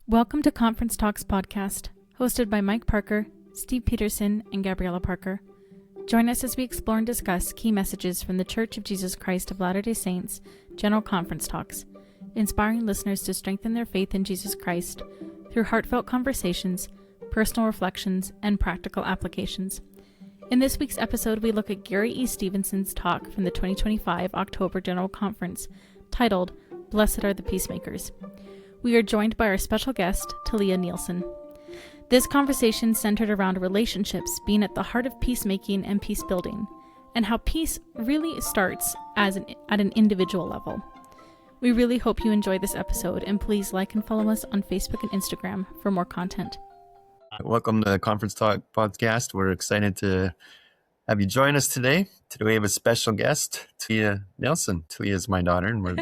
Welcome to Conference Talks podcast, hosted by Mike Parker, Steve Peterson, and Gabriella Parker. Join us as we explore and discuss key messages from the Church of Jesus Christ of Latter-day Saints General Conference Talks, inspiring listeners to strengthen their faith in Jesus Christ through heartfelt conversations, personal reflections, and practical applications. In this week's episode, we look at Gary E. Stevenson's talk from the 2025 October General Conference, titled, Blessed Are the Peacemakers. We are joined by our special guest, Talia Nilsson. This conversation centered around relationships being at the heart of peacemaking and peace building, and how peace really starts at an individual level. We really hope you enjoy this episode, and please like and follow us on Facebook and Instagram for more content. Welcome to the Conference Talk podcast. We're excited to have you join us today. Today we have a special guest, Talia Nilsson. Talia is my daughter, and we're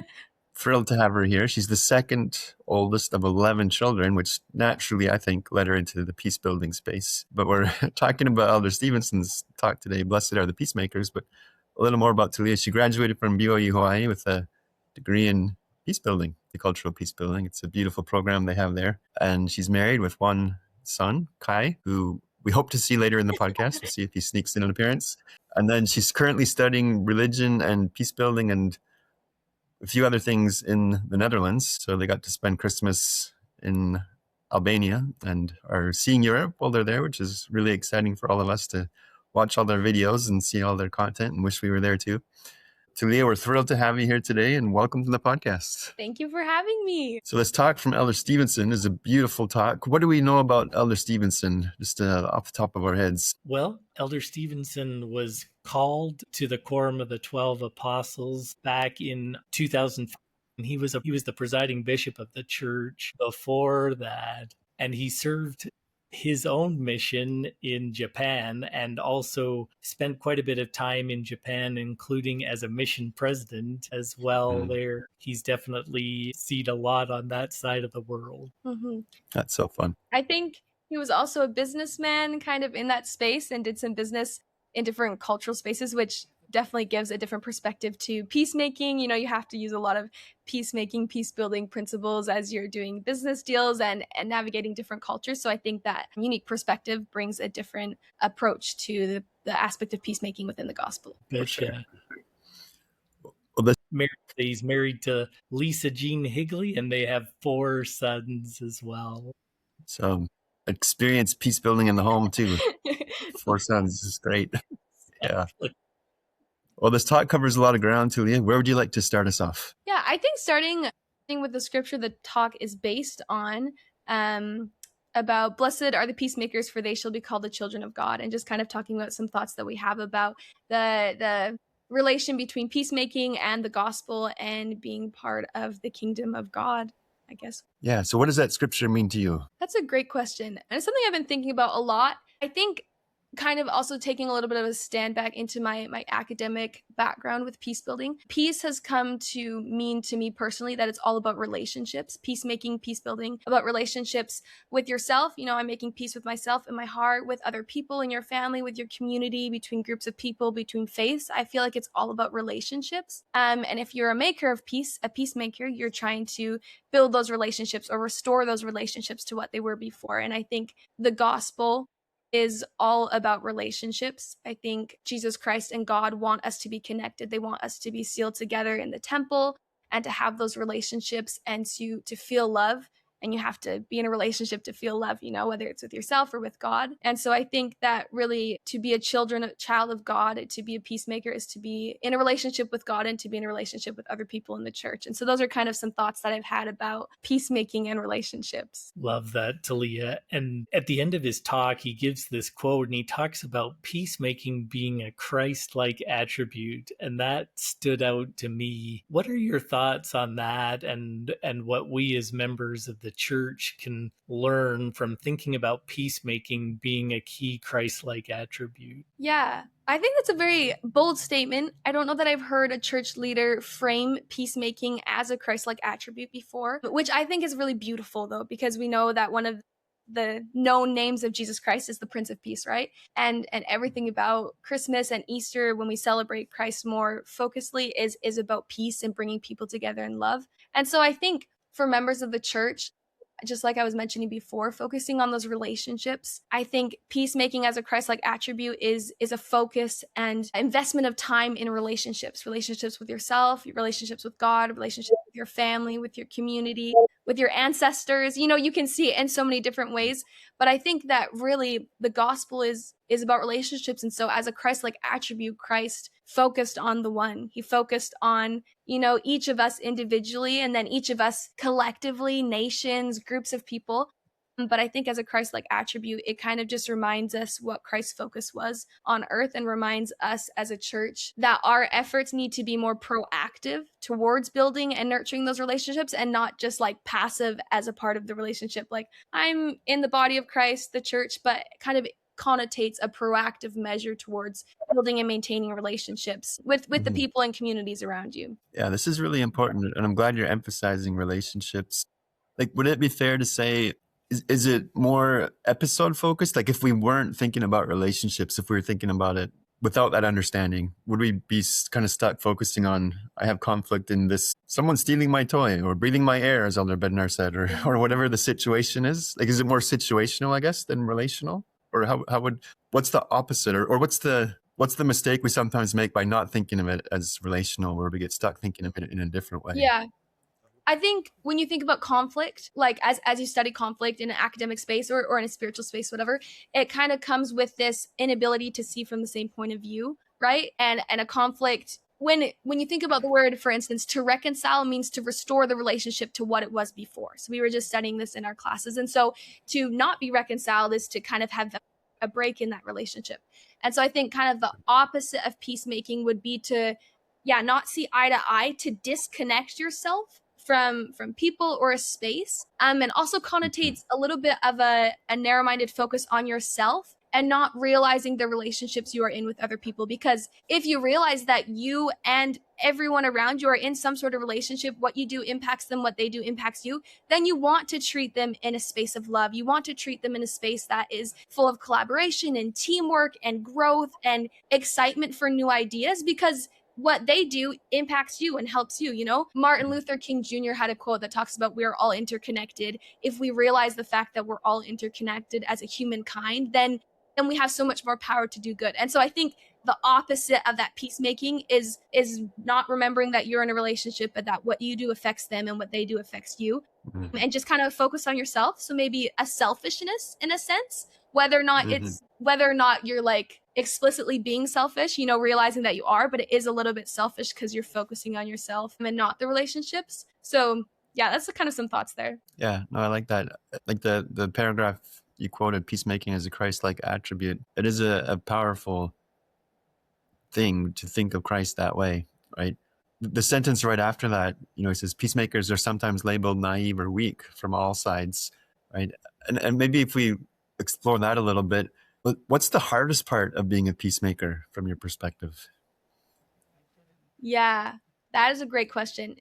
thrilled to have her here. She's the second oldest of 11 children, which naturally, I think, led her into the peace building space. But we're talking about Elder Stevenson's talk today, Blessed Are the Peacemakers, but a little more about Talia. She graduated from BYU, Hawaii with a degree in peace building, cultural peace building. It's a beautiful program they have there. And she's married with one son, Kai, who we hope to see later in the podcast. We'll see if he sneaks in an appearance. And then she's currently studying religion and peace building and a few other things in the Netherlands. So they got to spend Christmas in Albania and are seeing Europe while they're there, which is really exciting for all of us to watch all their videos and see all their content, and wish we were there too. Talia, we're thrilled to have you here today, and welcome to the podcast. Thank you for having me. So this talk from Elder Stevenson is a beautiful talk. What do we know about Elder Stevenson, just off the top of our heads? Well, Elder Stevenson was called to the Quorum of the 12 Apostles back in 2005. He was the presiding bishop of the church before that, and he served his own mission in Japan and also spent quite a bit of time in Japan, including as a mission president as well. There, he's definitely seen a lot on that side of the world. Mm-hmm. That's so fun. I think he was also a businessman kind of in that space and did some business in different cultural spaces, which definitely gives a different perspective to peacemaking. You know, you have to use a lot of peacemaking, peace building principles as you're doing business deals and navigating different cultures. So I think that unique perspective brings a different approach to the aspect of peacemaking within the gospel. Sure. Well, he's married to Lisa Jean Higley, and they have 4 sons as well. So experienced peace building in the home too. 4 sons is great. Yeah. Well, this talk covers a lot of ground, Talia. Where would you like to start us off? Yeah, I think starting with the scripture the talk is based on about blessed are the peacemakers, for they shall be called the children of God, and just kind of talking about some thoughts that we have about the relation between peacemaking and the gospel and being part of the kingdom of God, I guess. Yeah, so what does that scripture mean to you? That's a great question. And it's something I've been thinking about a lot. I think kind of also taking a little bit of a stand back into my academic background with peace building. Peace has come to mean to me personally that it's all about relationships, peacemaking, peace building, about relationships with yourself. You know, I'm making peace with myself in my heart, with other people in your family, with your community, between groups of people, between faiths. I feel like it's all about relationships. And if you're a maker of peace, a peacemaker, you're trying to build those relationships or restore those relationships to what they were before. And I think the gospel is all about relationships. I think Jesus Christ and God want us to be connected. They want us to be sealed together in the temple and to have those relationships and to feel love. And you have to be in a relationship to feel love, you know, whether it's with yourself or with God. And so I think that really to be a child of God, to be a peacemaker is to be in a relationship with God and to be in a relationship with other people in the church. And so those are kind of some thoughts that I've had about peacemaking and relationships. Love that, Talia. And at the end of his talk, he gives this quote and he talks about peacemaking being a Christ-like attribute. And that stood out to me. What are your thoughts on that and what we as members of the church can learn from thinking about peacemaking being a key Christ-like attribute? Yeah, I think that's a very bold statement. I don't know that I've heard a church leader frame peacemaking as a Christ-like attribute before, which I think is really beautiful though, because we know that one of the known names of Jesus Christ is the Prince of Peace, right? And everything about Christmas and Easter, when we celebrate Christ more focusedly, is about peace and bringing people together in love. And so I think for members of the church, just like I was mentioning before, focusing on those relationships. I think peacemaking as a Christ-like attribute is a focus and investment of time in relationships with yourself, your relationships with God, relationships with your family, with your community, with your ancestors. You can see it in so many different ways. But I think that really the gospel is about relationships. And so as a Christ-like attribute, Christ focused on the one. He focused on, each of us individually, and then each of us collectively, nations, groups of people. But I think as a Christ-like attribute, it kind of just reminds us what Christ's focus was on earth, and reminds us as a church that our efforts need to be more proactive towards building and nurturing those relationships, and not just like passive as a part of the relationship. Like, I'm in the body of Christ, the church, but kind of connotates a proactive measure towards building and maintaining relationships with the people and communities around you. Yeah, this is really important, and I'm glad you're emphasizing relationships. Like, would it be fair to say, is it more episode focused? Like, if we weren't thinking about relationships, if we were thinking about it without that understanding, would we be kind of stuck focusing on, I have conflict in this, someone stealing my toy or breathing my air, as Elder Bednar said, or whatever the situation is? Like, is it more situational, I guess, than relational? Or what's the opposite, or what's the mistake we sometimes make by not thinking of it as relational, where we get stuck thinking of it in a different way? Yeah. I think when you think about conflict, like as you study conflict in an academic space or in a spiritual space, whatever, it kind of comes with this inability to see from the same point of view, right? And a conflict, when you think about the word, for instance, to reconcile means to restore the relationship to what it was before. So we were just studying this in our classes. And so to not be reconciled is to kind of have a break in that relationship. And so I think kind of the opposite of peacemaking would be to, not see eye to eye, to disconnect yourself from people or a space, and also connotates a little bit of a narrow-minded focus on yourself, and not realizing the relationships you are in with other people. Because if you realize that you and everyone around you are in some sort of relationship, what you do impacts them, what they do impacts you, then you want to treat them in a space of love. You want to treat them in a space that is full of collaboration and teamwork and growth and excitement for new ideas, because what they do impacts you and helps you. Martin Luther King Jr. had a quote that talks about, we are all interconnected. If we realize the fact that we're all interconnected as a humankind, then we have so much more power to do good. And so I think the opposite of that peacemaking is not remembering that you're in a relationship, but that what you do affects them and what they do affects you. And just kind of focus on yourself. So maybe a selfishness in a sense, whether or not you're like explicitly being selfish, realizing that you are, but it is a little bit selfish because you're focusing on yourself and not the relationships. So yeah, that's kind of some thoughts there. Yeah, no, I like that. Like the paragraph you quoted, peacemaking as a Christ-like attribute. It is a powerful thing to think of Christ that way, right? The sentence right after that, it says, peacemakers are sometimes labeled naive or weak from all sides, right? And maybe if we explore that a little bit, what's the hardest part of being a peacemaker from your perspective? Yeah, that is a great question.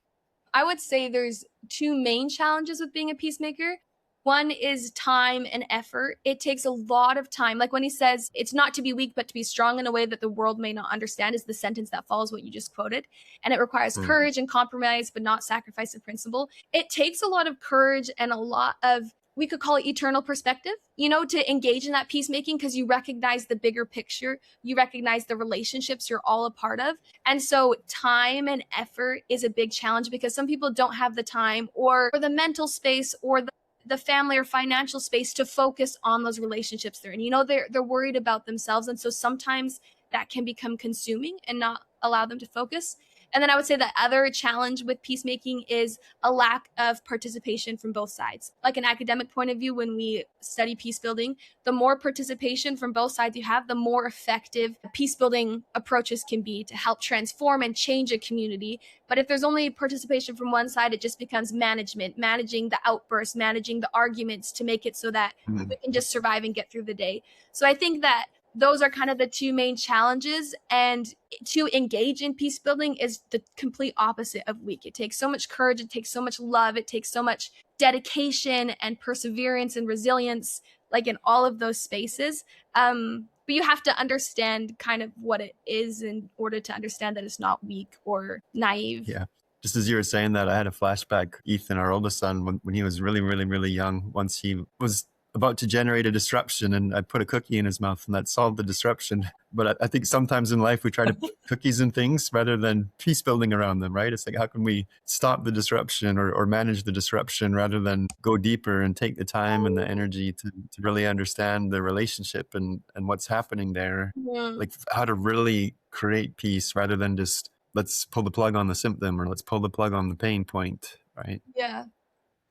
I would say there's two main challenges with being a peacemaker. One is time and effort. It takes a lot of time. Like when he says, it's not to be weak, but to be strong in a way that the world may not understand, is the sentence that follows what you just quoted. And it requires courage and compromise, but not sacrifice of principle. It takes a lot of courage and a lot of, we could call it eternal perspective, to engage in that peacemaking, because you recognize the bigger picture. You recognize the relationships you're all a part of. And so time and effort is a big challenge, because some people don't have the time or the mental space or the family or financial space to focus on those relationships they're in. They're worried about themselves. And so sometimes that can become consuming and not allow them to focus. And then I would say the other challenge with peacemaking is a lack of participation from both sides. Like an academic point of view, when we study peace building, the more participation from both sides you have, the more effective peace building approaches can be to help transform and change a community. But if there's only participation from one side, it just becomes managing the outbursts, managing the arguments to make it so that we can just survive and get through the day. So I think that those are kind of the two main challenges. And to engage in peace building is the complete opposite of weak. It takes so much courage. It takes so much love. It takes so much dedication and perseverance and resilience, like in all of those spaces. But you have to understand kind of what it is in order to understand that it's not weak or naive. Yeah. Just as you were saying that, I had a flashback. Ethan, our oldest son, when he was really, really, really young, once he was about to generate a disruption, and I put a cookie in his mouth, and that solved the disruption. But I think sometimes in life we try to put cookies in things rather than peace building around them, right? It's like, how can we stop the disruption or manage the disruption rather than go deeper and take the time and the energy to really understand the relationship and what's happening there, like how to really create peace rather than just let's pull the plug on the symptom or let's pull the plug on the pain point, right? Yeah.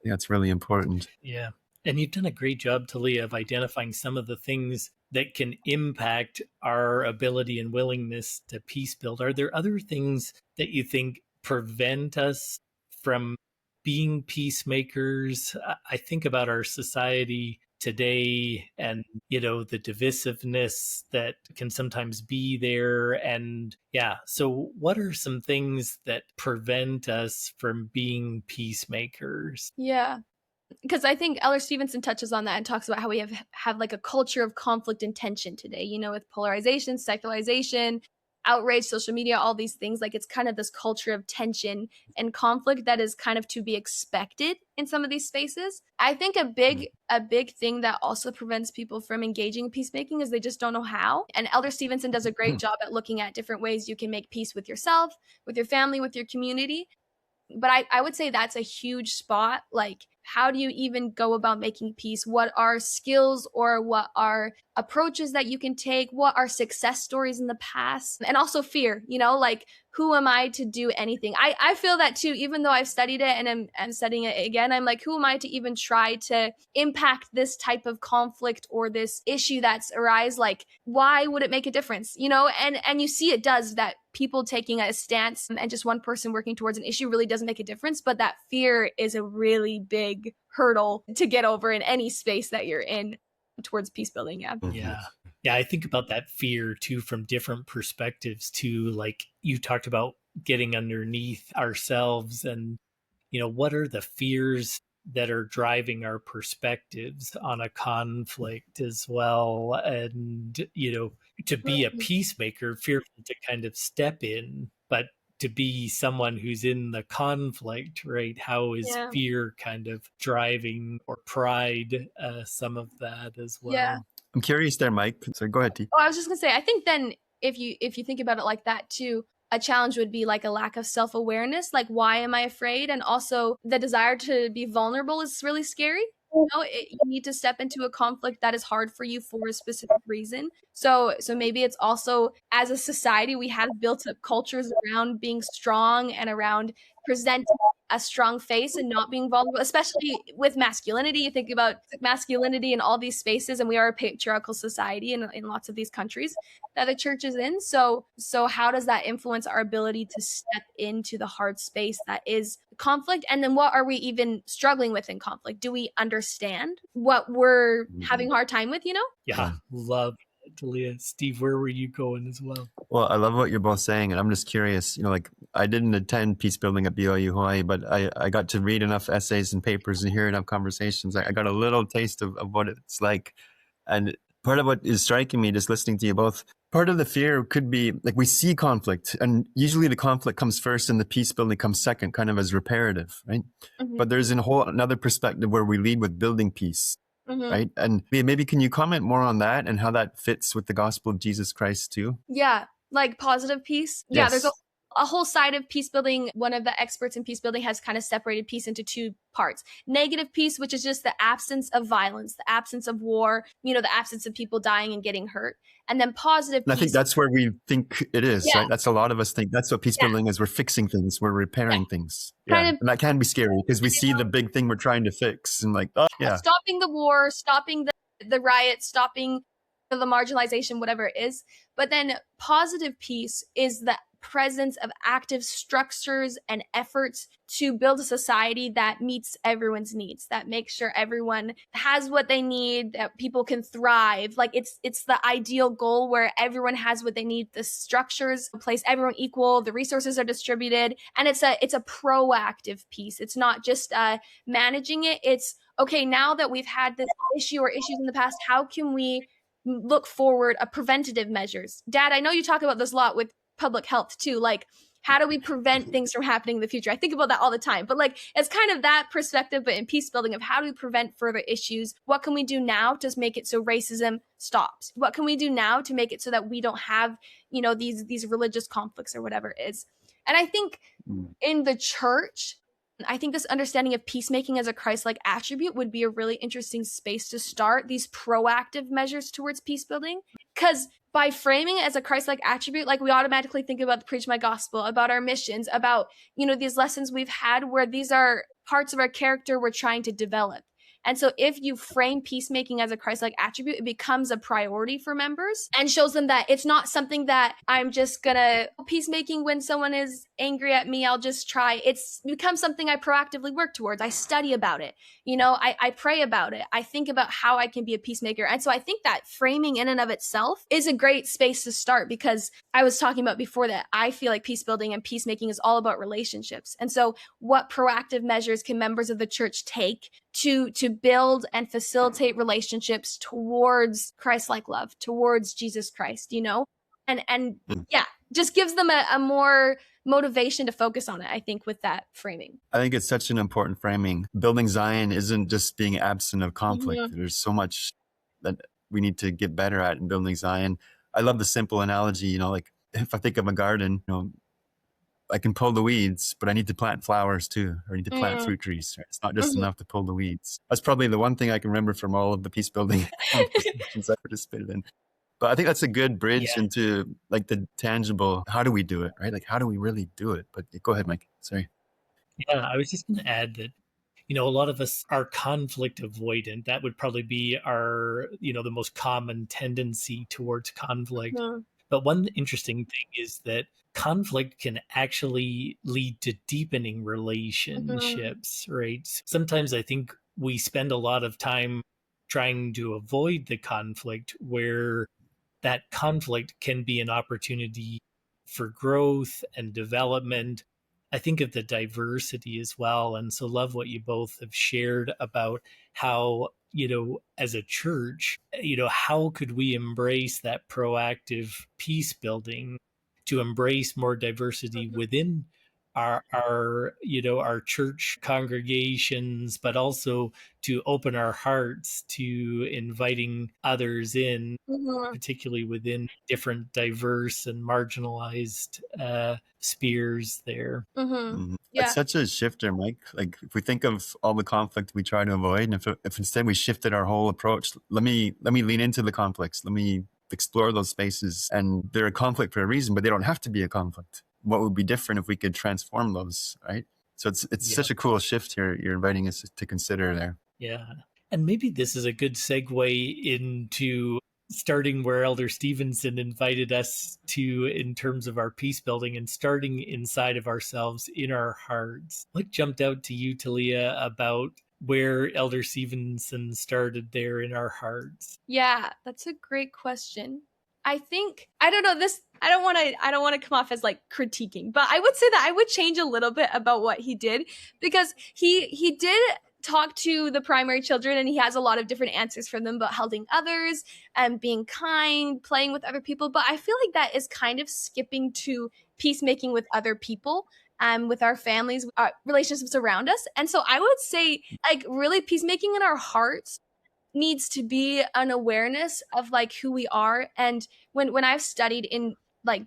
Yeah, it's really important. Yeah. And you've done a great job, Talia, of identifying some of the things that can impact our ability and willingness to peace build. Are there other things that you think prevent us from being peacemakers? I think about our society today and, the divisiveness that can sometimes be there. And so what are some things that prevent us from being peacemakers? Yeah. Because I think Elder Stevenson touches on that and talks about how we have like a culture of conflict and tension today, with polarization, secularization, outrage, social media, all these things. Like it's kind of this culture of tension and conflict that is kind of to be expected in some of these spaces. I think a big thing that also prevents people from engaging in peacemaking is they just don't know how. And Elder Stevenson does a great job at looking at different ways you can make peace with yourself, with your family, with your community. But I would say that's a huge spot. Like, how do you even go about making peace? What are skills or what are approaches that you can take? What are success stories in the past? And also fear, like, who am I to do anything? I feel that too, even though I've studied it and I'm studying it again, I'm like, who am I to even try to impact this type of conflict or this issue that's arise? Like, why would it make a difference? And you see it does, that people taking a stance and just one person working towards an issue really doesn't make a difference. But that fear is a really big hurdle to get over in any space that you're in towards peace building. Yeah, I think about that fear too from different perspectives too. Like you talked about getting underneath ourselves and, what are the fears that are driving our perspectives on a conflict as well. And, to be a peacemaker, fearful to kind of step in, but to be someone who's in the conflict, right? How is fear kind of driving, or pride, some of that as well? Yeah. I'm curious there, Mike. So go ahead, T. Oh, I was just gonna say, I think then if you think about it like that too, a challenge would be like a lack of self-awareness. Like, why am I afraid? And also the desire to be vulnerable is really scary. You need to step into a conflict that is hard for you for a specific reason. So maybe it's also, as a society, we have built up cultures around being strong and around presenting a strong face and not being vulnerable, especially with masculinity. You think about masculinity in all these spaces, and we are a patriarchal society in lots of these countries that the church is in. So how does that influence our ability to step into the hard space that is conflict? And then what are we even struggling with in conflict? Do we understand what we're having a hard time with, Yeah, love it, Talia. Steve, where were you going as well? Well, I love what you're both saying, and I'm just curious, like I didn't attend peace building at BYU Hawaii, but I got to read enough essays and papers and hear enough conversations. I got a little taste of what it's like. And part of what is striking me just listening to you both, part of the fear could be like we see conflict, and usually the conflict comes first and the peace building comes second, kind of as reparative, right? But there's another perspective where we lead with building peace. Right. And maybe can you comment more on that and how that fits with the gospel of Jesus Christ too? Yeah, like positive peace. Yes. Yeah, there's a whole side of peace building. One of the experts in peace building has kind of separated peace into two parts. Negative peace, which is just the absence of violence, the absence of war, the absence of people dying and getting hurt. And then positive peace. And I think that's where we think it is, right? That's a lot of us think that's what peace building is. We're fixing things. We're repairing things. And that can be scary because we see the big thing we're trying to fix and like, stopping the war, stopping the riots, stopping the marginalization, whatever it is. But then positive peace is the presence of active structures and efforts to build a society that meets everyone's needs, that makes sure everyone has what they need, that people can thrive. Like it's the ideal goal where everyone has what they need, the structures place everyone equal, the resources are distributed, and it's a proactive piece. It's not just managing it. It's okay, now that we've had this issue or issues in the past, how can we look forward a preventative measures? Dad, I know you talk about this a lot with public health too. Like, How do we prevent things from happening in the future? I think about that all the time, but like, it's kind of that perspective, but in peace building of how do we prevent further issues? What can we do now to make it so racism stops? What can we do now to make it so that we don't have, these religious conflicts or whatever it is? And I think in the church, I think this understanding of peacemaking as a Christ-like attribute would be a really interesting space to start these proactive measures towards peace building. Because by framing it as a Christ-like attribute, like we automatically think about the preach my gospel, about our missions, about, these lessons we've had where these are parts of our character we're trying to develop. And so if you frame peacemaking as a Christ-like attribute, it becomes a priority for members and shows them that it's not something that I'm just gonna peacemaking when someone is angry at me, I'll just try. It's becomes something I proactively work towards. I study about it. I pray about it. I think about how I can be a peacemaker. And so I think that framing in and of itself is a great space to start, because I was talking about before that I feel like peace building and peacemaking is all about relationships. And so what proactive measures can members of the church take to build and facilitate relationships towards Christ-like love, towards Jesus Christ, and yeah, just gives them a more motivation to focus on it, I think, with that framing. I think it's such an important framing. Building Zion isn't just being absent of conflict. Mm-hmm. There's so much that we need to get better at in building Zion. I love the simple analogy, like if I think of a garden, I can pull the weeds, but I need to plant flowers too, or I need to plant fruit trees. Right? It's not just enough to pull the weeds. That's probably the one thing I can remember from all of the peace building conversations I participated in. But I think that's a good bridge into like the tangible, how do we do it, right? Like, how do we really do it? But go ahead, Mike. Sorry. Yeah, I was just going to add that, a lot of us are conflict avoidant. That would probably be our, the most common tendency towards conflict. Yeah. But one interesting thing is that conflict can actually lead to deepening relationships, right? Sometimes I think we spend a lot of time trying to avoid the conflict, where that conflict can be an opportunity for growth and development. I think of the diversity as well. And so love what you both have shared about how, as a church, how could we embrace that proactive peace building to embrace more diversity within our church congregations, but also to open our hearts to inviting others in, particularly within different diverse and marginalized spheres there. Yeah. It's such a shifter, Mike. Like if we think of all the conflict we try to avoid, and if instead we shifted our whole approach, let me lean into the conflicts. Let me explore those spaces, and they're a conflict for a reason, but they don't have to be a conflict. What would be different if we could transform those, right? So it's such a cool shift here you're inviting us to consider there. Yeah. And maybe this is a good segue into starting where Elder Stevenson invited us to in terms of our peace building, and starting inside of ourselves in our hearts. What jumped out to you, Talia, about where Elder Stevenson started there in our hearts? Yeah, that's a great question. I think, I don't know, I don't want to come off as like critiquing, but I would say that I would change a little bit about what he did, because he did talk to the primary children, and he has a lot of different answers for them about helping others and being kind, playing with other people. But I feel like that is kind of skipping to peacemaking with other people, with our families, our relationships around us. And so I would say, like, really peacemaking in our hearts needs to be an awareness of like who we are. And when I've studied in like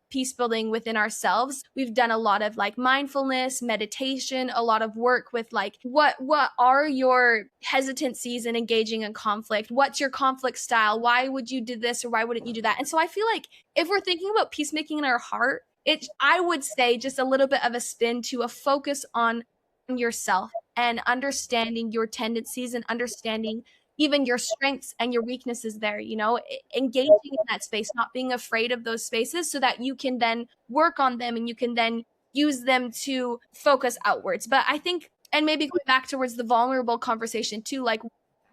peace building within ourselves, we've done a lot of like mindfulness, meditation, a lot of work with like what are your hesitancies in engaging in conflict? What's your conflict style? Why would you do this, or why wouldn't you do that? And so I feel like if we're thinking about peacemaking in our heart, I would say just a little bit of a spin to a focus on yourself and understanding your tendencies and understanding even your strengths and your weaknesses there, engaging in that space, not being afraid of those spaces, so that you can then work on them and you can then use them to focus outwards. But I think, and maybe going back towards the vulnerable conversation too, like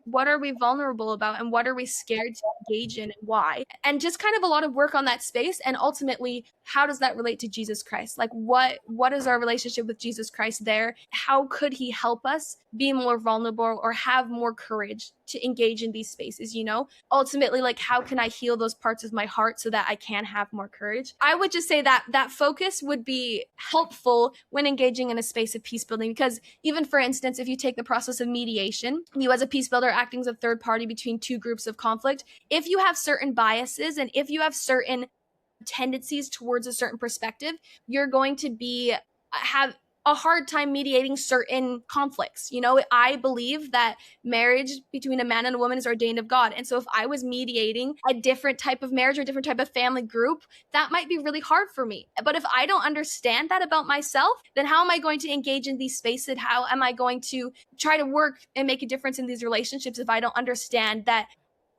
what are we vulnerable about, and what are we scared to engage in, and why? And just kind of a lot of work on that space. And ultimately, how does that relate to Jesus Christ? Like, what is our relationship with Jesus Christ there? How could he help us be more vulnerable or have more courage to engage in these spaces? Ultimately, like, how can I heal those parts of my heart so that I can have more courage? I would just say that that focus would be helpful when engaging in a space of peace building, because even, for instance, if you take the process of mediation, you as a peace builder acting as a third party between two groups of conflict, if you have certain biases and if you have certain tendencies towards a certain perspective, you're going to have a hard time mediating certain conflicts. I believe that marriage between a man and a woman is ordained of God. And so if I was mediating a different type of marriage or a different type of family group, that might be really hard for me. But if I don't understand that about myself, then how am I going to engage in these spaces? How am I going to try to work and make a difference in these relationships if I don't understand that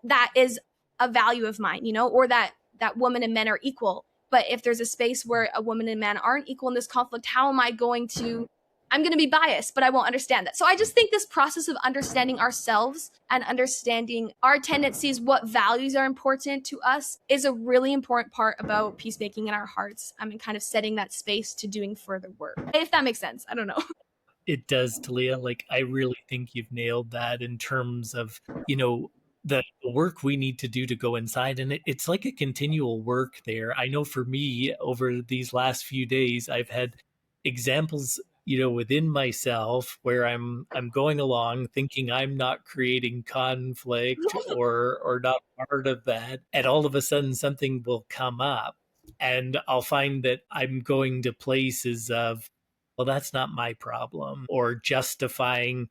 that is a value of mine, or that women and men are equal? But if there's a space where a woman and man aren't equal in this conflict, how am I going to, I'm going to be biased, but I won't understand that. So I just think this process of understanding ourselves and understanding our tendencies, what values are important to us, is a really important part about peacemaking in our hearts. I mean, kind of setting that space to doing further work. If that makes sense. I don't know. It does, Talia. Like, I really think you've nailed that in terms of, the work we need to do to go inside. And it's like a continual work there. I know for me, over these last few days, I've had examples, within myself where I'm going along thinking I'm not creating conflict or not part of that. And all of a sudden something will come up and I'll find that I'm going to places of, well, that's not my problem, or justifying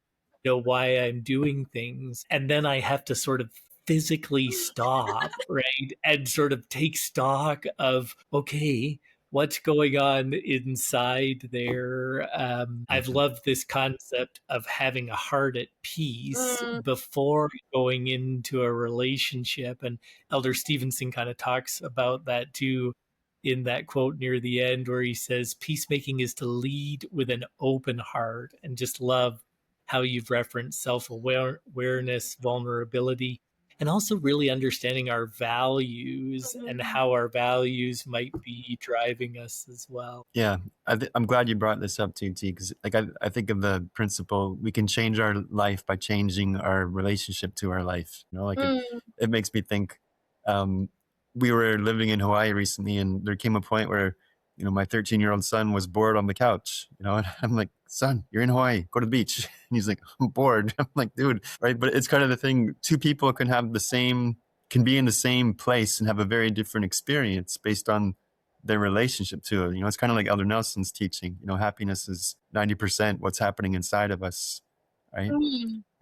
why I'm doing things. And then I have to sort of physically stop, right? And sort of take stock of, okay, what's going on inside there. I've loved this concept of having a heart at peace before going into a relationship. And Elder Stevenson kind of talks about that too, in that quote near the end where he says, peacemaking is to lead with an open heart. And just love how you've referenced self-awareness, vulnerability, and also really understanding our values and how our values might be driving us as well. Yeah, I'm glad you brought this up too, T, because I think of the principle, we can change our life by changing our relationship to our life. It makes me think. We were living in Hawaii recently, and there came a point where my 13-year-old son was bored on the couch, and I'm like, son, you're in Hawaii, go to the beach. And he's like, I'm bored. I'm like, dude, right? But it's kind of the thing, two people can be in the same place and have a very different experience based on their relationship to it. It's kind of like Elder Nelson's teaching, happiness is 90% what's happening inside of us, right?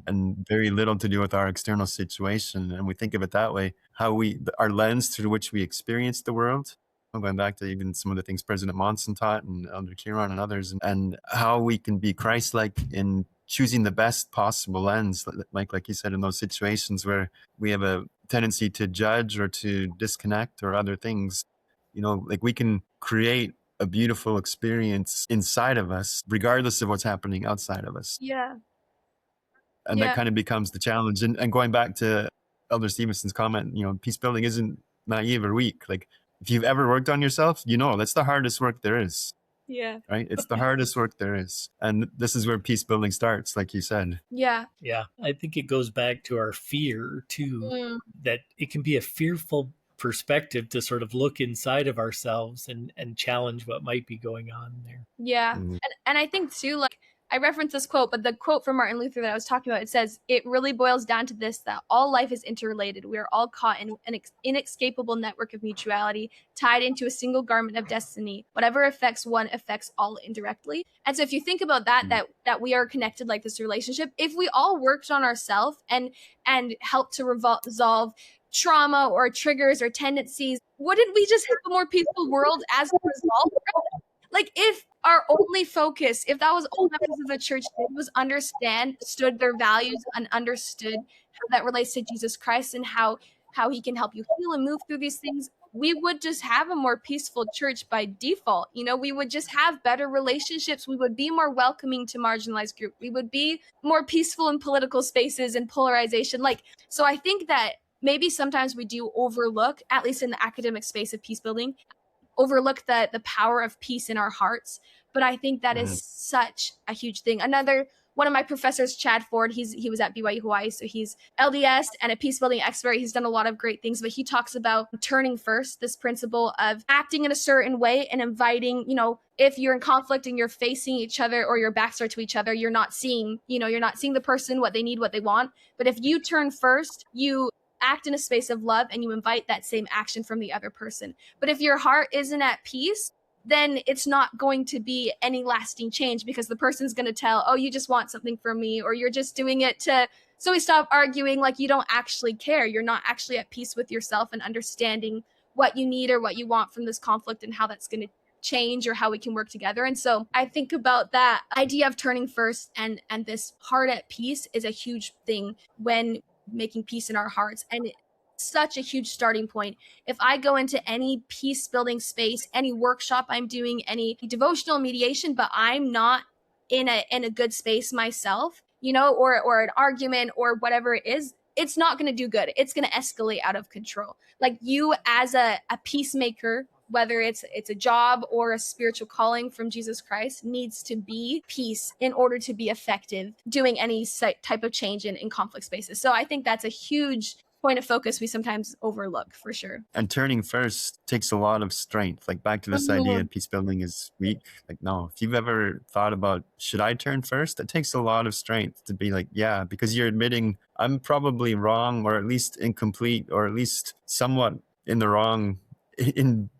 And very little to do with our external situation. And we think of it that way, our lens through which we experience the world, going back to even some of the things President Monson taught and Elder Chiron and others, and how we can be Christ-like in choosing the best possible lens, like you said, in those situations where we have a tendency to judge or to disconnect or other things, like we can create a beautiful experience inside of us, regardless of what's happening outside of us. Yeah. And that kind of becomes the challenge. And going back to Elder Stevenson's comment, peace building isn't naive or weak. Like, if you've ever worked on yourself, that's the hardest work there is. Yeah. Right? It's the hardest work there is. And this is where peace building starts, like you said. Yeah. Yeah. I think it goes back to our fear too, that it can be a fearful perspective to sort of look inside of ourselves and challenge what might be going on there. Yeah. And I think too, like, I referenced this quote, but the quote from Martin Luther that I was talking about, it says, it really boils down to this, that all life is interrelated. We are all caught in an inescapable network of mutuality, tied into a single garment of destiny. Whatever affects one affects all indirectly. And so if you think about that we are connected like this relationship, if we all worked on ourselves and helped to resolve trauma or triggers or tendencies, wouldn't we just have a more peaceful world as a result? Like, if our only focus, if that was all that the church did, was understood their values and understood how that relates to Jesus Christ and how he can help you heal and move through these things, we would just have a more peaceful church by default. We would just have better relationships. We would be more welcoming to marginalized groups. We would be more peaceful in political spaces and polarization. So I think that maybe sometimes we do overlook, at least in the academic space of peace building, overlook the power of peace in our hearts. But I think that is such a huge thing. One of my professors, Chad Ford, he was at BYU Hawaii, so he's LDS and a peace building expert. He's done a lot of great things, but he talks about turning first, this principle of acting in a certain way and inviting, if you're in conflict and you're facing each other or your backs are to each other, you're not seeing the person, what they need, what they want. But if you turn first, you act in a space of love and you invite that same action from the other person. But if your heart isn't at peace, then it's not going to be any lasting change, because the person's going to tell, oh, you just want something from me, or you're just doing it so we stop arguing, like you don't actually care. You're not actually at peace with yourself and understanding what you need or what you want from this conflict and how that's going to change or how we can work together. And so I think about that idea of turning first and this heart at peace is a huge thing when making peace in our hearts. And such a huge starting point. If I go into any peace building space, any workshop I'm doing, any devotional mediation, but I'm not in a good space myself, or an argument or whatever it is, it's not going to do good. It's going to escalate out of control. Like, you as a peacemaker, whether it's a job or a spiritual calling from Jesus Christ, needs to be peace in order to be effective doing any type of change in conflict spaces. So I think that's a huge point of focus we sometimes overlook, for sure. And turning first takes a lot of strength. Like, back to this idea of peace building is weak. Like, no, if you've ever thought about, should I turn first? It takes a lot of strength to be like, yeah, because you're admitting I'm probably wrong, or at least incomplete, or at least somewhat in the wrong in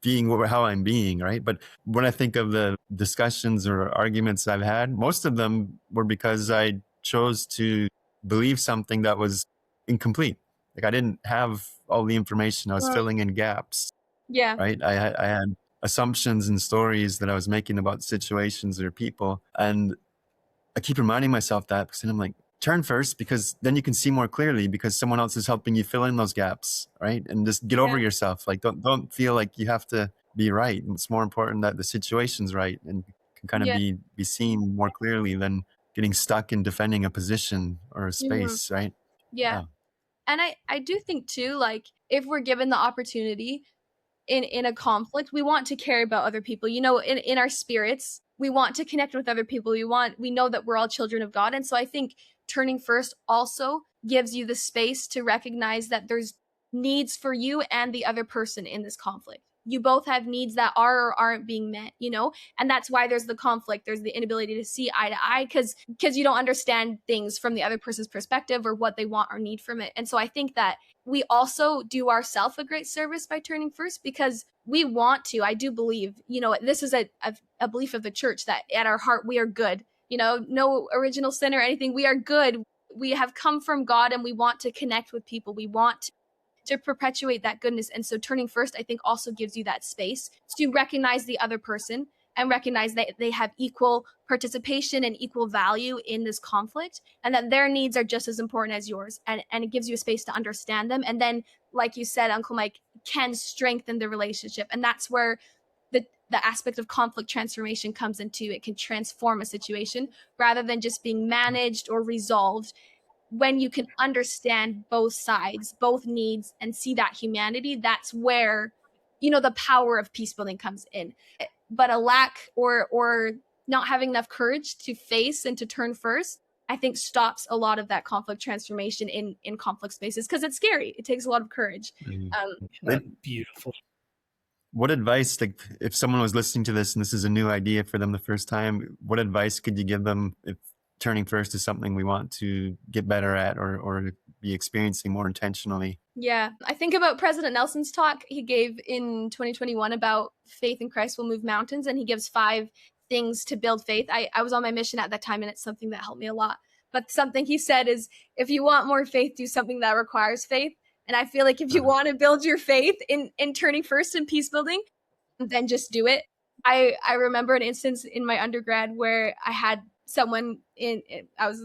being how I'm being, right? But when I think of the discussions or arguments I've had, most of them were because I chose to believe something that was incomplete. Like, I didn't have all the information. I was filling in gaps. Yeah. Right. I had assumptions and stories that I was making about situations or people. And I keep reminding myself that, because then I'm like, turn first, because then you can see more clearly, because someone else is helping you fill in those gaps. Right. And just get over yourself. Like, don't feel like you have to be right. It's more important that the situation's right and can kind of be seen more clearly than getting stuck in defending a position or a space. Right. Yeah. And I do think too, like, if we're given the opportunity in a conflict, we want to care about other people. In our spirits, we want to connect with other people. We know that we're all children of God. And so I think turning first also gives you the space to recognize that there's needs for you and the other person in this conflict. You both have needs that are or aren't being met, and that's why there's the conflict. There's the inability to see eye to eye because you don't understand things from the other person's perspective or what they want or need from it. And so I think that we also do ourselves a great service by turning first, because we want to. I do believe, this is a belief of the church, that at our heart we are good. No original sin or anything. We are good. We have come from God, and we want to connect with people. We want to perpetuate that goodness. And so turning first, I think, also gives you that space to recognize the other person and recognize that they have equal participation and equal value in this conflict, and that their needs are just as important as yours. And it gives you a space to understand them. And then, like you said, Uncle Mike, can strengthen the relationship. And that's where the aspect of conflict transformation comes into. It can transform a situation rather than just being managed or resolved. When you can understand both sides, both needs, and see that humanity, that's where, the power of peace building comes in. But a lack or not having enough courage to face and to turn first, I think, stops a lot of that conflict transformation in conflict spaces, because it's scary. It takes a lot of courage. Beautiful. What advice, like, if someone was listening to this and this is a new idea for them the first time, what advice could you give them if turning first is something we want to get better at or be experiencing more intentionally? Yeah, I think about President Nelson's talk he gave in 2021 about faith in Christ will move mountains, and he gives 5 things to build faith. I was on my mission at that time, and it's something that helped me a lot. But something he said is, if you want more faith, do something that requires faith. And I feel like if you want to build your faith in turning first in peace building, then just do it. I remember an instance in my undergrad where I had someone I was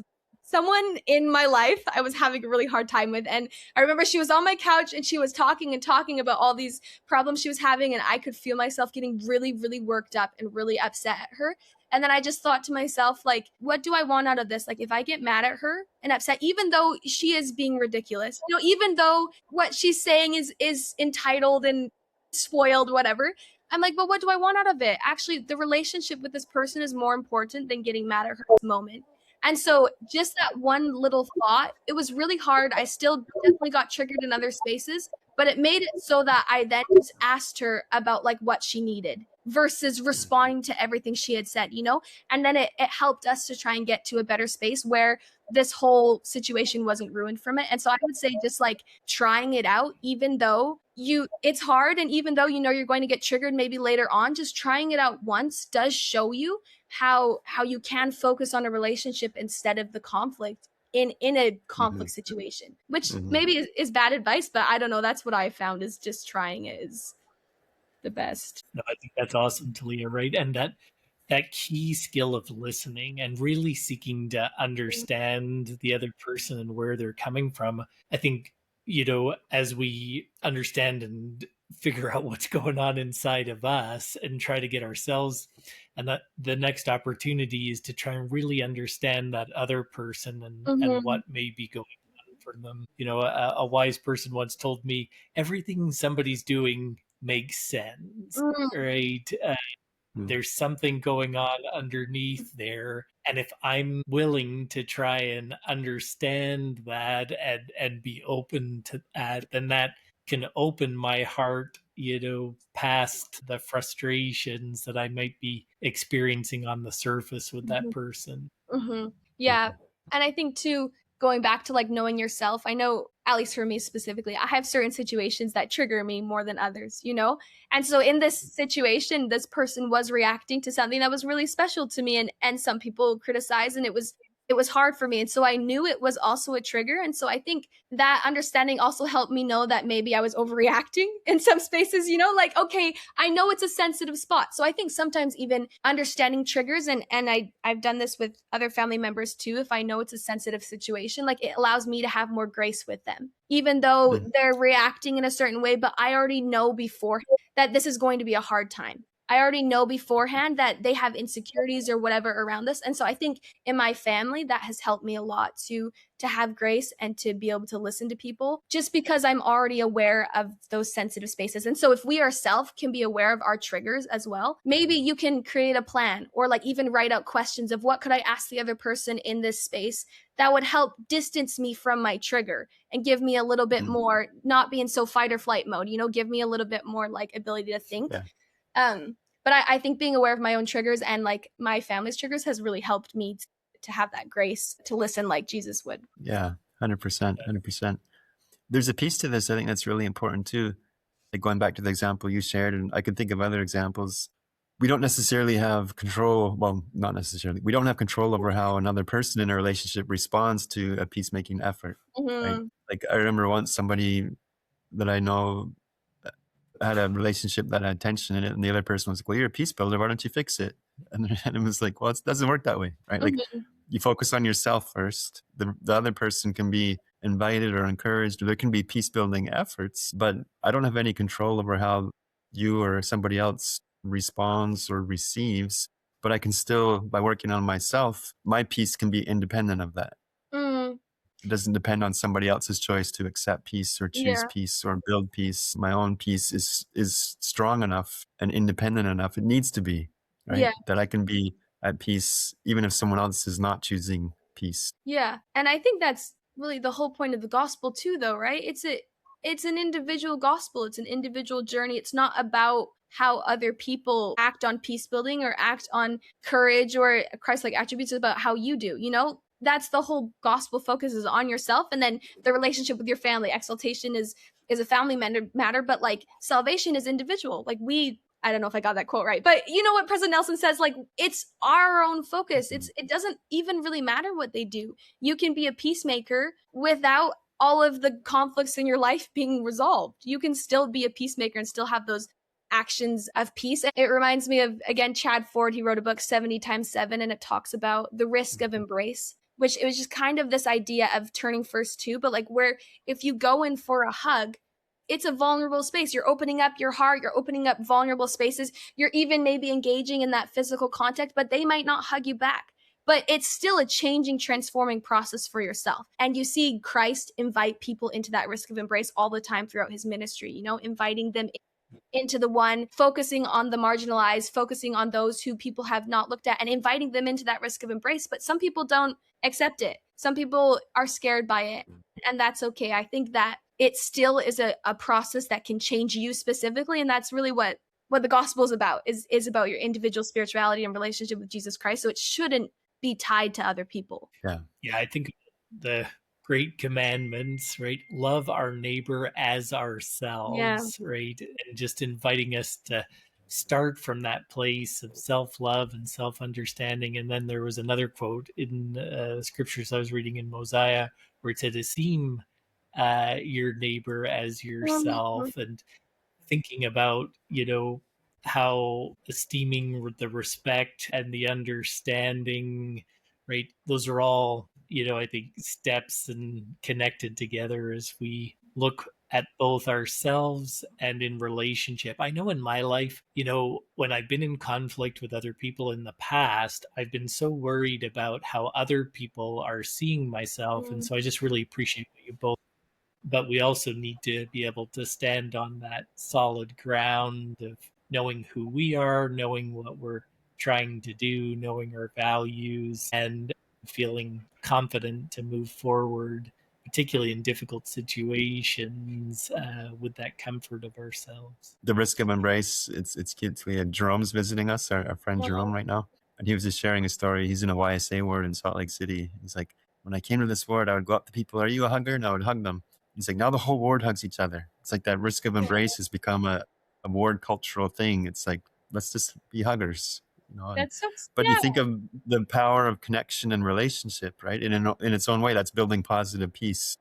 someone in my life I was having a really hard time with. And I remember she was on my couch and she was talking about all these problems she was having. And I could feel myself getting really, really worked up and really upset at her. And then I just thought to myself, like, what do I want out of this? Like, if I get mad at her and upset, even though she is being ridiculous, even though what she's saying is entitled and spoiled, whatever, I'm like, but what do I want out of it? Actually, the relationship with this person is more important than getting mad at her at this moment. And so just that one little thought, it was really hard. I still definitely got triggered in other spaces, but it made it so that I then just asked her about like what she needed versus responding to everything she had said, and then it helped us to try and get to a better space where this whole situation wasn't ruined from it. And so I would say just like trying it out, even though it's hard, and even though you're going to get triggered maybe later on, just trying it out once does show you how you can focus on a relationship instead of the conflict in a conflict situation, which maybe is bad advice, but I don't know. That's what I found, is just trying it is the best. No, I think that's awesome, Talia, right? And that key skill of listening and really seeking to understand the other person and where they're coming from. I think, as we understand and figure out what's going on inside of us and try to get ourselves, and that the next opportunity is to try and really understand that other person and what may be going on for them. A wise person once told me, everything somebody's doing makes sense, right? There's something going on underneath there. And if I'm willing to try and understand that and be open to that, then that can open my heart, past the frustrations that I might be experiencing on the surface with that person. Yeah. And I think too, going back to like knowing yourself, I know, at least for me specifically, I have certain situations that trigger me more than others, And so in this situation, this person was reacting to something that was really special to me, and some people criticize, and it was hard for me. And so I knew it was also a trigger. And so I think that understanding also helped me know that maybe I was overreacting in some spaces, like, okay, I know it's a sensitive spot. So I think sometimes even understanding triggers, and I've done this with other family members too, if I know it's a sensitive situation, like it allows me to have more grace with them, even though they're reacting in a certain way, but I already know beforehand that this is going to be a hard time. I already know beforehand that they have insecurities or whatever around this. And so I think in my family, that has helped me a lot to have grace and to be able to listen to people, just because I'm already aware of those sensitive spaces. And so if we ourselves can be aware of our triggers as well, maybe you can create a plan, or like even write out questions of what could I ask the other person in this space that would help distance me from my trigger and give me a little bit more, not be in so fight or flight mode, give me a little bit more like ability to think. Yeah. But I think being aware of my own triggers and like my family's triggers has really helped me to have that grace to listen like Jesus would. Yeah, 100%, 100%. There's a piece to this, I think, that's really important too. Like going back to the example you shared, and I can think of other examples. We don't necessarily have control. Well, not necessarily. We don't have control over how another person in a relationship responds to a peacemaking effort. Right? Like I remember once somebody that I know had a relationship that had tension in it, and the other person was like, well, you're a peace builder, why don't you fix it? And it was like, well, it doesn't work that way, right? Like you focus on yourself first. The other person can be invited or encouraged, or there can be peace building efforts, but I don't have any control over how you or somebody else responds or receives. But I can still, by working on myself, my peace can be independent of that. It doesn't depend on somebody else's choice to accept peace or choose peace or build peace. My own peace is strong enough and independent enough. It needs to be, right? Yeah. That I can be at peace even if someone else is not choosing peace. Yeah. And I think that's really the whole point of the gospel too, though, right? It's an individual gospel. It's an individual journey. It's not about how other people act on peace building or act on courage or Christ-like attributes. It's about how you do, That's the whole gospel focus, is on yourself, and then the relationship with your family. Exaltation is a family matter, but like salvation is individual. Like I don't know if I got that quote right, but you know what President Nelson says, like it's our own focus. It doesn't even really matter what they do. You can be a peacemaker without all of the conflicts in your life being resolved. You can still be a peacemaker and still have those actions of peace. It reminds me of, again, Chad Ford. He wrote a book, 70 times 7, and it talks about the risk of embrace. which it was just kind of this idea of turning first too, but like where if you go in for a hug, it's a vulnerable space. You're opening up your heart, you're opening up vulnerable spaces. You're even maybe engaging in that physical contact, but they might not hug you back. But it's still a changing, transforming process for yourself. And you see Christ invite people into that risk of embrace all the time throughout his ministry, you know, inviting them into the one, focusing on the marginalized, focusing on those who people have not looked at, and inviting them into that risk of embrace. But some people don't accept it. Some people are scared by it, and that's okay. I think that it still is a process that can change you specifically, and that's really what the gospel is about, is about your individual spirituality and relationship with Jesus Christ. So it shouldn't be tied to other people. Yeah, I think the great commandments, right? Love our neighbor as ourselves, right? And just inviting us to start from that place of self-love and self-understanding. And then there was another quote in scriptures I was reading in Mosiah where it said, esteem your neighbor as yourself. And thinking about, you know, how esteeming the respect and the understanding, right? Those are all, you know, I think steps and connected together as we look at both ourselves and in relationship. I know in my life, you know, when I've been in conflict with other people in the past, I've been so worried about how other people are seeing myself. And so I just really appreciate what you both, but we also need to be able to stand on that solid ground of knowing who we are, knowing what we're trying to do, knowing our values, and feeling confident to move forward, particularly in difficult situations, with that comfort of ourselves. The risk of embrace, it's kids. We had Jerome's visiting us, our friend Jerome right now, and he was just sharing a story. He's in a YSA ward in Salt Lake City. He's like, when I came to this ward, I would go up to people, are you a hugger? And I would hug them. He's like, now the whole ward hugs each other. It's like that risk of embrace has become a ward cultural thing. It's like, let's just be huggers. You know? That's so, but you think of the power of connection and relationship, right? In its own way, that's building positive peace,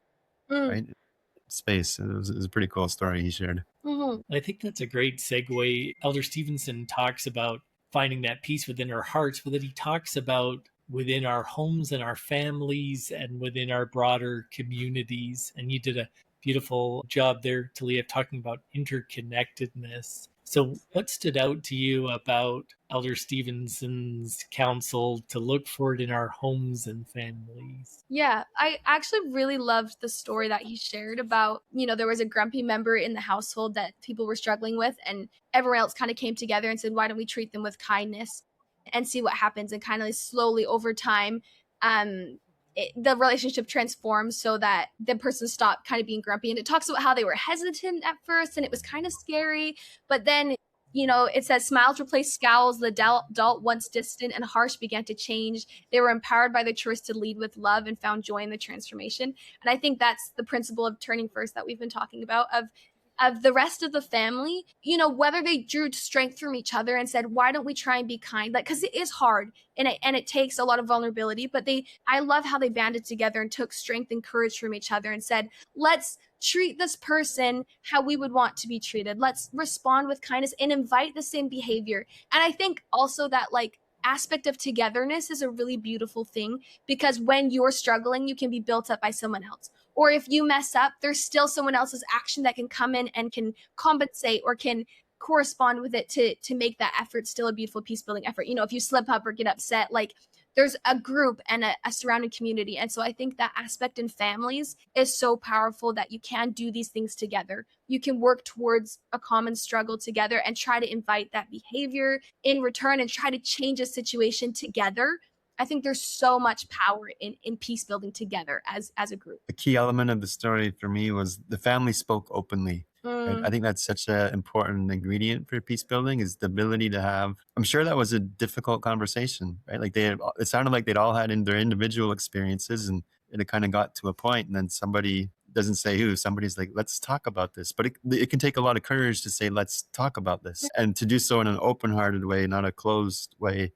right? Space. It was a pretty cool story he shared. I think that's a great segue. Elder Stevenson talks about finding that peace within our hearts, but that he talks about within our homes and our families and within our broader communities. And you did a beautiful job there, Talia, talking about interconnectedness. So what stood out to you about Elder Stevenson's counsel to look for it in our homes and families? Yeah, I actually really loved the story that he shared about, you know, there was a grumpy member in the household that people were struggling with, and everyone else kind of came together and said, why don't we treat them with kindness and see what happens? And kind of slowly over time, the relationship transforms so that the person stopped kind of being grumpy. And it talks about how they were hesitant at first and it was kind of scary, but then, you know, it says smiles replaced scowls. The adult, once distant and harsh, began to change. They were empowered by the choice to lead with love and found joy in the transformation. And I think that's the principle of turning first that we've been talking about, of the rest of the family, you know, whether they drew strength from each other and said, why don't we try and be kind? Like, because it is hard and it takes a lot of vulnerability, but I love how they banded together and took strength and courage from each other and said, let's treat this person how we would want to be treated. Let's respond with kindness and invite the same behavior. And I think also that like aspect of togetherness is a really beautiful thing, because when you're struggling, you can be built up by someone else. Or if you mess up, there's still someone else's action that can come in and can compensate or can correspond with it to make that effort still a beautiful peace building effort. You know, if you slip up or get upset, like there's a group and a surrounding community. And so I think that aspect in families is so powerful, that you can do these things together. You can work towards a common struggle together and try to invite that behavior in return and try to change a situation together. I think there's so much power in peace building together as a group. The key element of the story for me was the family spoke openly. Right? I think that's such an important ingredient for peace building, is the ability to have, I'm sure that was a difficult conversation, right? Like it sounded like they'd all had in their individual experiences, and it kind of got to a point, and then somebody, doesn't say who, somebody's like, let's talk about this. But it can take a lot of courage to say, let's talk about this, and to do so in an open-hearted way, not a closed way.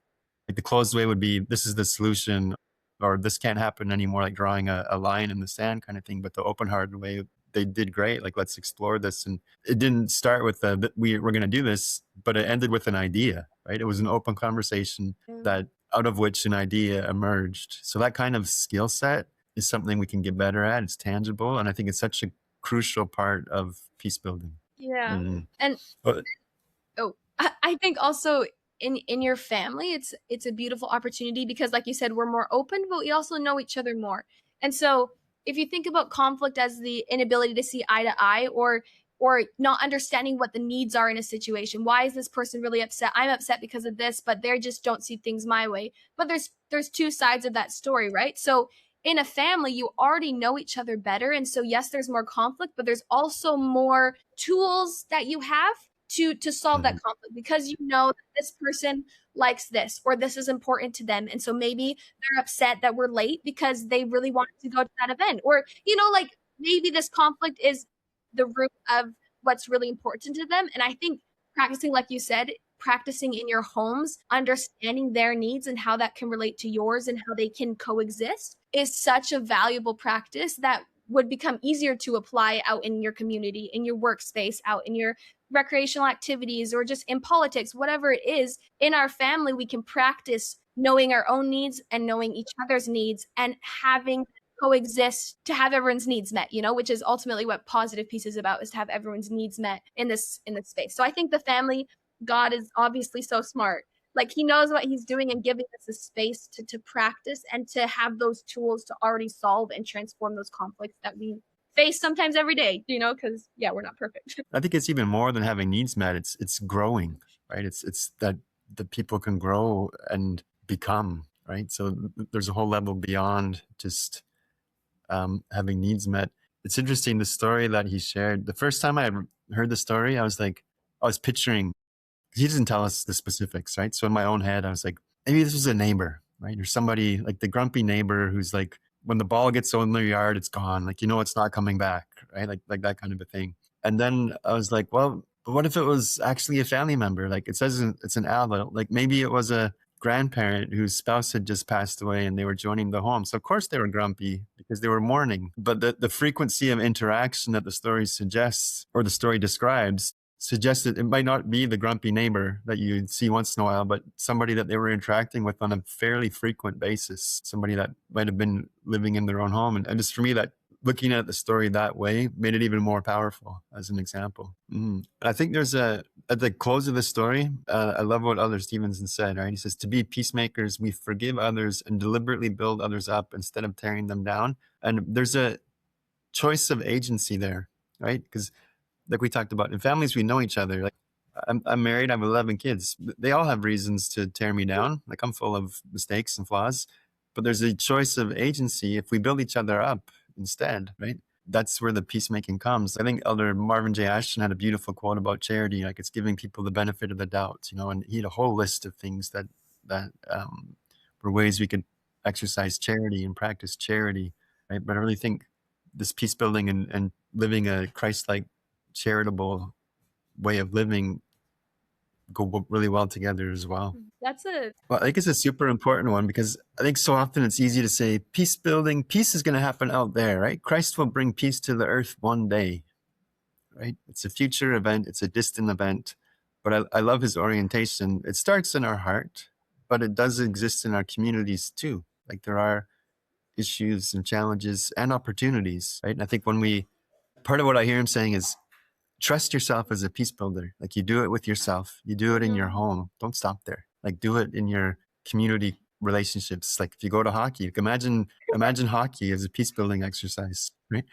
Like the closed way would be, this is the solution, or this can't happen anymore, like drawing a line in the sand kind of thing. But the open-hearted way, they did great. Like, let's explore this. And it didn't start with we're going to do this, but it ended with an idea, right? It was an open conversation that out of which an idea emerged. So that kind of skill set is something we can get better at. It's tangible. And I think it's such a crucial part of peace building. Yeah. Mm. And But I think also in your family, it's a beautiful opportunity because, like you said, we're more open, but we also know each other more. And so if you think about conflict as the inability to see eye to eye, or not understanding what the needs are in a situation, why is this person really upset? I'm upset because of this, but they just don't see things my way. But there's two sides of that story, right? So in a family, you already know each other better, and so yes, there's more conflict, but there's also more tools that you have to solve that conflict, because you know that this person likes this, or this is important to them, and so maybe they're upset that we're late because they really wanted to go to that event, or like maybe this conflict is the root of what's really important to them. And I think practicing, like you said, practicing in your homes, understanding their needs and how that can relate to yours and how they can coexist is such a valuable practice that would become easier to apply out in your community, in your workspace, out in your recreational activities, or just in politics, whatever it is. In our family, we can practice knowing our own needs and knowing each other's needs and having coexist to have everyone's needs met, which is ultimately what positive peace is about, is to have everyone's needs met in this space. So I think the family, God is obviously so smart. Like, he knows what he's doing and giving us a space to practice and to have those tools to already solve and transform those conflicts that we face sometimes every day, because we're not perfect. I think it's even more than having needs met. It's growing, right? It's that the people can grow and become, right? So there's a whole level beyond just having needs met. It's interesting, the story that he shared. The first time I heard the story, I was picturing, he doesn't tell us the specifics, right? So in my own head, I was like, maybe this was a neighbor, right? Or somebody like the grumpy neighbor who's like, when the ball gets in their yard, it's gone. Like, it's not coming back, right? Like that kind of a thing. And then I was like, well, but what if it was actually a family member? Like, it says it's an adult. Like, maybe it was a grandparent whose spouse had just passed away and they were joining the home. So of course they were grumpy because they were mourning. But the frequency of interaction that the story suggests, or the story describes, suggests that it might not be the grumpy neighbor that you see once in a while, but somebody that they were interacting with on a fairly frequent basis, somebody that might have been living in their own home. And just for me, that looking at the story that way made it even more powerful as an example. I think there's at the close of the story, I love what Elder Stevenson said, right? He says, to be peacemakers, we forgive others and deliberately build others up instead of tearing them down. And there's a choice of agency there, right? Because like we talked about, in families, we know each other. Like, I'm married, I have 11 kids. They all have reasons to tear me down. Like, I'm full of mistakes and flaws, but there's a choice of agency if we build each other up instead, right? That's where the peacemaking comes. I think Elder Marvin J. Ashton had a beautiful quote about charity. Like, it's giving people the benefit of the doubt, and he had a whole list of things that were ways we could exercise charity and practice charity, right? But I really think this peace building and living a Christ-like, charitable way of living go really well together as well. Well, I think it's a super important one, because I think so often it's easy to say peace building, peace is going to happen out there, right? Christ will bring peace to the earth one day, right? It's a future event. It's a distant event, but I love his orientation. It starts in our heart, but it does exist in our communities too. Like, there are issues and challenges and opportunities, right? And I think part of what I hear him saying is, trust yourself as a peace builder. Like, you do it with yourself. You do it in your home. Don't stop there. Like, do it in your community relationships. Like, if you go to hockey, imagine hockey as a peace building exercise, right?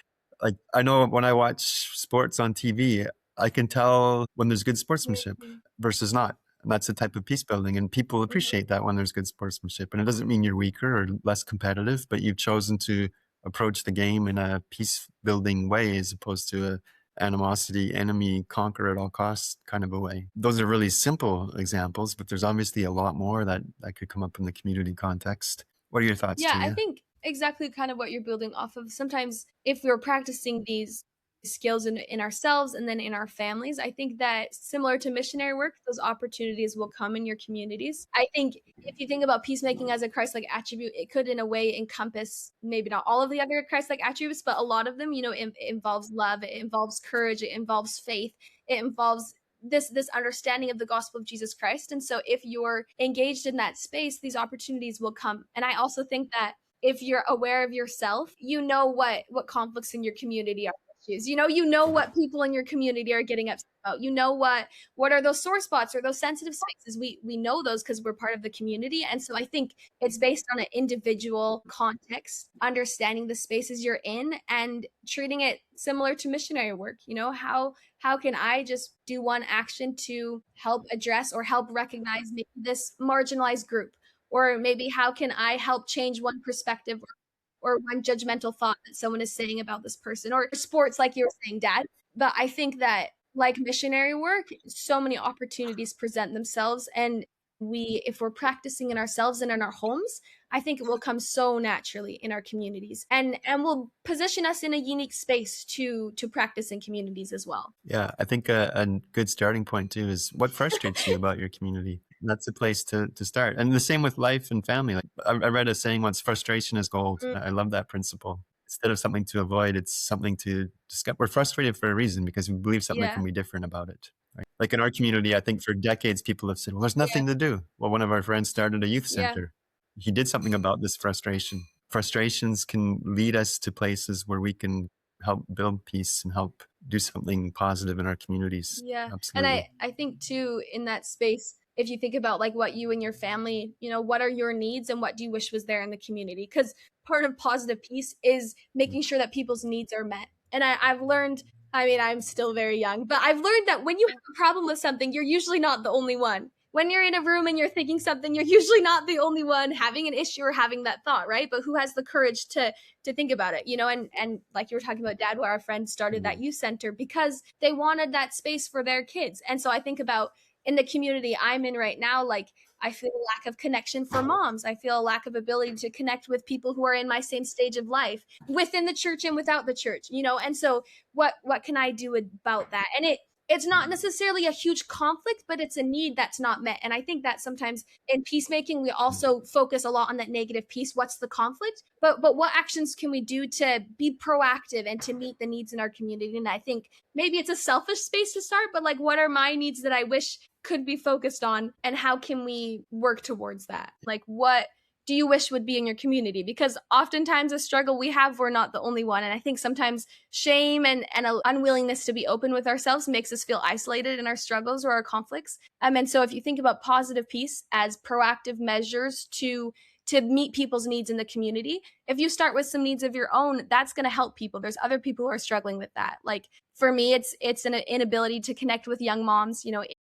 Like, I know when I watch sports on TV, I can tell when there's good sportsmanship versus not. And that's the type of peace building. And people appreciate that when there's good sportsmanship. And it doesn't mean you're weaker or less competitive, but you've chosen to approach the game in a peace building way, as opposed to a animosity, enemy, conquer at all costs kind of a way. Those are really simple examples, but there's obviously a lot more that could come up in the community context. What are your thoughts, Yeah, Talia? I think exactly kind of what you're building off of. Sometimes if we're practicing these skills in ourselves and then in our families, I think that similar to missionary work, those opportunities will come in your communities. I think if you think about peacemaking as a Christ-like attribute, it could in a way encompass maybe not all of the other Christ-like attributes, but a lot of them. It involves love, it involves courage, it involves faith, it involves this understanding of the gospel of Jesus Christ. And so if you're engaged in that space, these opportunities will come. And I also think that if you're aware of yourself, you know what conflicts in your community are issues. You know what people in your community are getting upset about. You know what are those sore spots or those sensitive spaces. We know those because we're part of the community. And so I think it's based on an individual context, understanding the spaces you're in and treating it similar to missionary work. How can I just do one action to help address or help recognize maybe this marginalized group? Or maybe how can I help change one perspective or one judgmental thought that someone is saying about this person, or sports, like you were saying, Dad. But I think that, like missionary work, so many opportunities present themselves. And if we're practicing in ourselves and in our homes, I think it will come so naturally in our communities and will position us in a unique space to practice in communities as well. Yeah, I think a good starting point too is what frustrates you about your community. That's a place to start. And the same with life and family. Like I read a saying once, frustration is gold. I love that principle. Instead of something to avoid, it's something to discover. We're frustrated for a reason because we believe something can be different about it. Right? Like in our community, I think for decades, people have said, well, there's nothing to do. Well, one of our friends started a youth center. He did something about this frustration. Frustrations can lead us to places where we can help build peace and help do something positive in our communities. Yeah. Absolutely. And I think too, in that space, if you think about like what you and your family, what are your needs and what do you wish was there in the community? Because part of positive peace is making sure that people's needs are met. And I've learned, I'm still very young, but I've learned that when you have a problem with something, you're usually not the only one. When you're in a room and you're thinking something, you're usually not the only one having an issue or having that thought, right? But who has the courage to think about it, and like you were talking about, Dad, where our friends started that youth center because they wanted that space for their kids. And so I think about in the community I'm in right now, like I feel a lack of connection for moms. I feel a lack of ability to connect with people who are in my same stage of life within the church and without the church, and so what can I do about that? And it's not necessarily a huge conflict, but it's a need that's not met. And I think that sometimes in peacemaking, we also focus a lot on that negative piece. What's the conflict? But what actions can we do to be proactive and to meet the needs in our community? And I think maybe it's a selfish space to start, but like, what are my needs that I wish could be focused on? And how can we work towards that? Like, what do you wish would be in your community? Because oftentimes a struggle we have, we're not the only one. And I think sometimes shame and an unwillingness to be open with ourselves makes us feel isolated in our struggles or our conflicts. And so if you think about positive peace as proactive measures to meet people's needs in the community, if you start with some needs of your own, that's going to help people. There's other people who are struggling with that. Like for me, it's an inability to connect with young moms,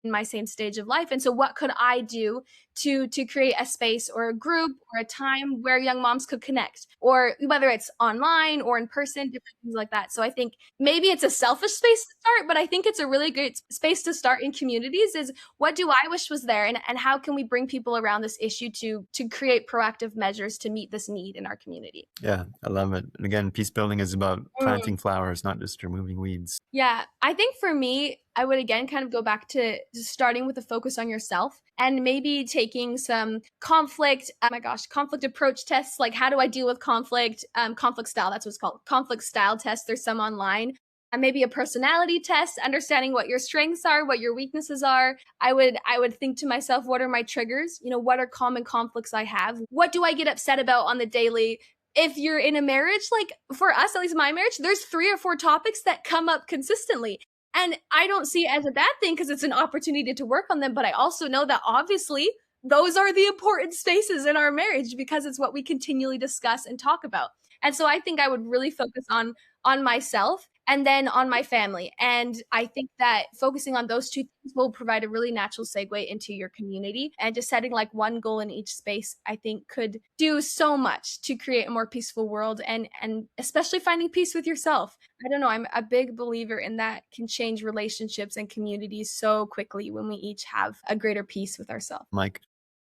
in my same stage of life. And so what could I do to create a space or a group or a time where young moms could connect, or whether it's online or in person, different things like that. So I think maybe it's a selfish space to start, but I think it's a really great space to start in communities is what do I wish was there? And how can we bring people around this issue to create proactive measures to meet this need in our community? Yeah, I love it. And again, peace building is about planting flowers, not just removing weeds. Yeah, I think for me, I would again kind of go back to just starting with a focus on yourself and maybe taking some conflict approach tests. Like, how do I deal with conflict? Conflict style, that's what it's called. Conflict style tests. There's some online. And maybe a personality test, understanding what your strengths are, what your weaknesses are. I would think to myself, what are my triggers? What are common conflicts I have? What do I get upset about on the daily? If you're in a marriage, like for us, at least my marriage, there's 3 or 4 topics that come up consistently. And I don't see it as a bad thing because it's an opportunity to work on them. But I also know that obviously those are the important spaces in our marriage because it's what we continually discuss and talk about. And so I think I would really focus on myself and then on my family. And I think that focusing on those 2 things will provide a really natural segue into your community. And just setting like one goal in each space, I think could do so much to create a more peaceful world and especially finding peace with yourself. I don't know, I'm a big believer in that can change relationships and communities so quickly when we each have a greater peace with ourselves. Mike,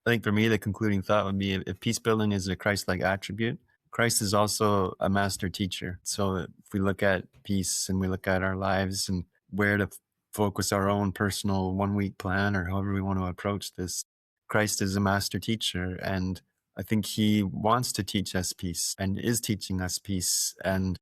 I think for me, the concluding thought would be if peace building is a Christ-like attribute, Christ is also a master teacher. So if we look at peace and we look at our lives and where to focus our own personal 1-week plan or however we want to approach this, Christ is a master teacher. And I think he wants to teach us peace and is teaching us peace. And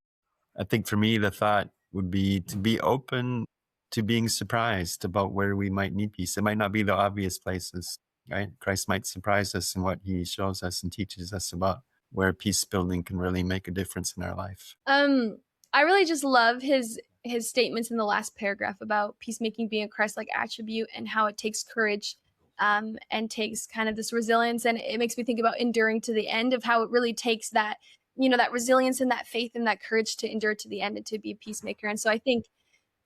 I think for me, the thought would be to be open to being surprised about where we might need peace. It might not be the obvious places, right? Christ might surprise us in what he shows us and teaches us about where peace building can really make a difference in our life. I really just love his statements in the last paragraph about peacemaking being a Christ-like attribute and how it takes courage and takes kind of this resilience. And it makes me think about enduring to the end, of how it really takes that, that resilience and that faith and that courage to endure to the end and to be a peacemaker. And so I think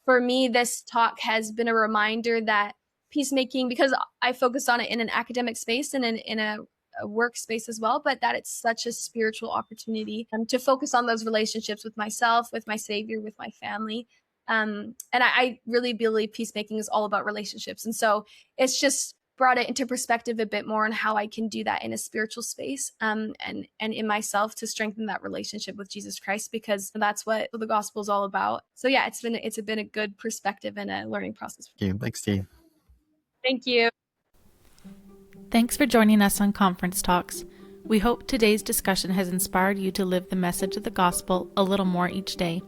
for me, this talk has been a reminder that peacemaking, because I focus on it in an academic space and in a workspace as well, but that it's such a spiritual opportunity to focus on those relationships with myself, with my Savior, with my family. And I really believe peacemaking is all about relationships. And so it's just brought it into perspective a bit more on how I can do that in a spiritual space and in myself to strengthen that relationship with Jesus Christ, because that's what the gospel is all about. So yeah, it's been a good perspective and a learning process. Thanks, Steve. Thank you. Thanks for joining us on Conference Talks. We hope today's discussion has inspired you to live the message of the gospel a little more each day.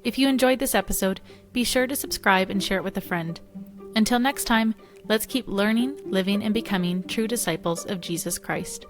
If you enjoyed this episode, be sure to subscribe and share it with a friend. Until next time, let's keep learning, living, and becoming true disciples of Jesus Christ.